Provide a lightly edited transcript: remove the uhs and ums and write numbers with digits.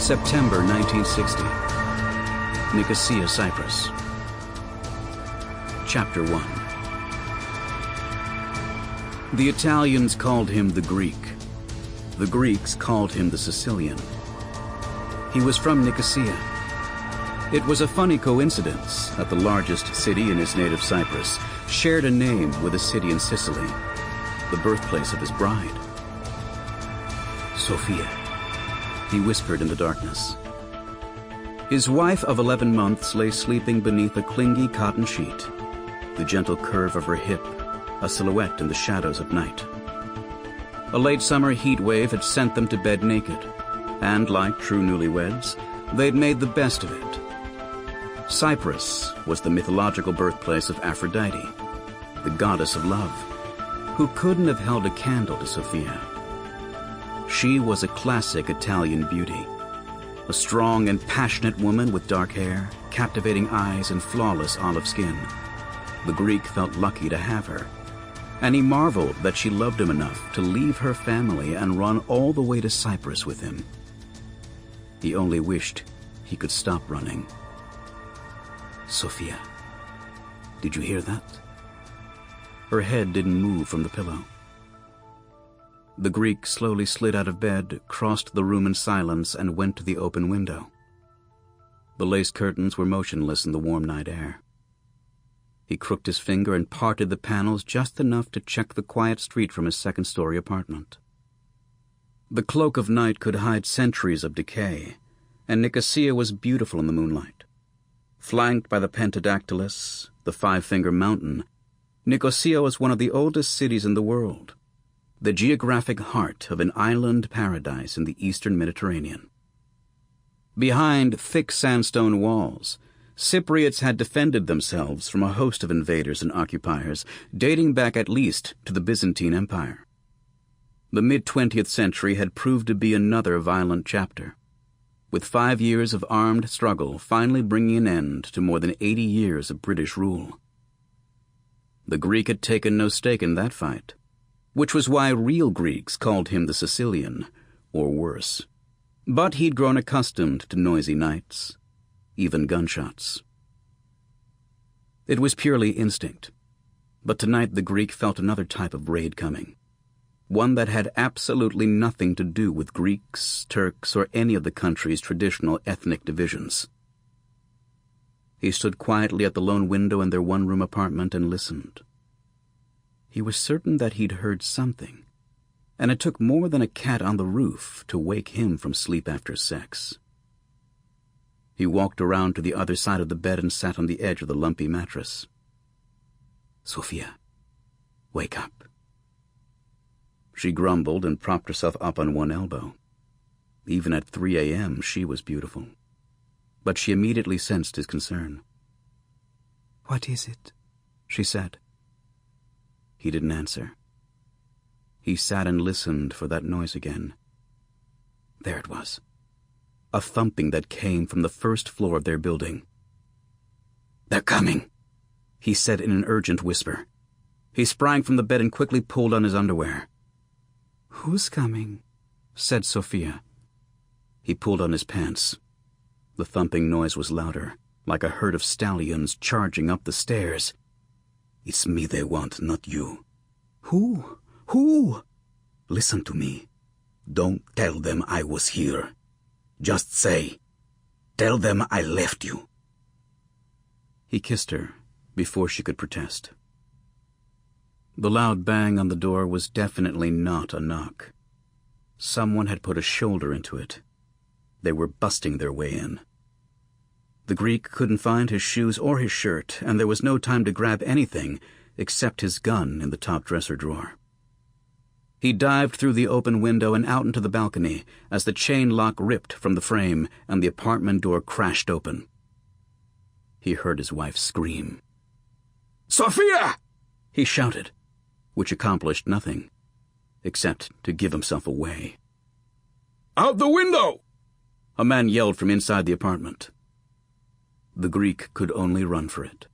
September 1960. Nicosia, Cyprus. Chapter 1. The Italians called him the Greek. The Greeks called him the Sicilian. He was from Nicosia. It was a funny coincidence that the largest city in his native Cyprus shared a name with a city in Sicily, the birthplace of his bride. Sophia, he whispered in the darkness. His wife of 11 months lay sleeping beneath a clingy cotton sheet, the gentle curve of her hip a silhouette in the shadows of night. A late summer heat wave had sent them to bed naked, and like true newlyweds, they'd made the best of it. Cyprus was the mythological birthplace of Aphrodite, the goddess of love, who couldn't have held a candle to Sophia. She was a classic Italian beauty, a strong and passionate woman with dark hair, captivating eyes, and flawless olive skin. The Greek felt lucky to have her, and he marveled that she loved him enough to leave her family and run all the way to Cyprus with him. He only wished he could stop running. Sophia, did you hear that? Her head didn't move from the pillow. The Greek slowly slid out of bed, crossed the room in silence, and went to the open window. The lace curtains were motionless in the warm night air. He crooked his finger and parted the panels just enough to check the quiet street from his second-story apartment. The cloak of night could hide centuries of decay, and Nicosia was beautiful in the moonlight. Flanked by the Pentadactylus, the Five-Finger Mountain, Nicosia was one of the oldest cities in the world, the geographic heart of an island paradise in the eastern Mediterranean. Behind thick sandstone walls, Cypriots had defended themselves from a host of invaders and occupiers, dating back at least to the Byzantine Empire. The mid-20th century had proved to be another violent chapter, with 5 years of armed struggle finally bringing an end to more than 80 years of British rule. The Greek had taken no stake in that fight, which was why real Greeks called him the Sicilian, or worse. But he'd grown accustomed to noisy nights, even gunshots. It was purely instinct, but tonight the Greek felt another type of raid coming, one that had absolutely nothing to do with Greeks, Turks, or any of the country's traditional ethnic divisions. He stood quietly at the lone window in their one-room apartment and listened. He was certain that he'd heard something, and it took more than a cat on the roof to wake him from sleep after sex. He walked around to the other side of the bed and sat on the edge of the lumpy mattress. Sophia, wake up. She grumbled and propped herself up on one elbow. Even at 3 a.m., she was beautiful. But she immediately sensed his concern. What is it? She said. He didn't answer. He sat and listened for that noise again. There it was. A thumping that came from the first floor of their building. They're coming, he said in an urgent whisper. He sprang from the bed and quickly pulled on his underwear. Who's coming? Said Sophia. He pulled on his pants. The thumping noise was louder, like a herd of stallions charging up the stairs. It's me they want, not you. Who? Who? Listen to me. Don't tell them I was here. Just say, tell them I left you. He kissed her before she could protest. The loud bang on the door was definitely not a knock. Someone had put a shoulder into it. They were busting their way in. The Greek couldn't find his shoes or his shirt, and there was no time to grab anything except his gun in the top dresser drawer. He dived through the open window and out into the balcony as the chain lock ripped from the frame and the apartment door crashed open. He heard his wife scream. "Sophia!" he shouted, which accomplished nothing, except to give himself away. "Out the window!" a man yelled from inside the apartment. The Greek could only run for it.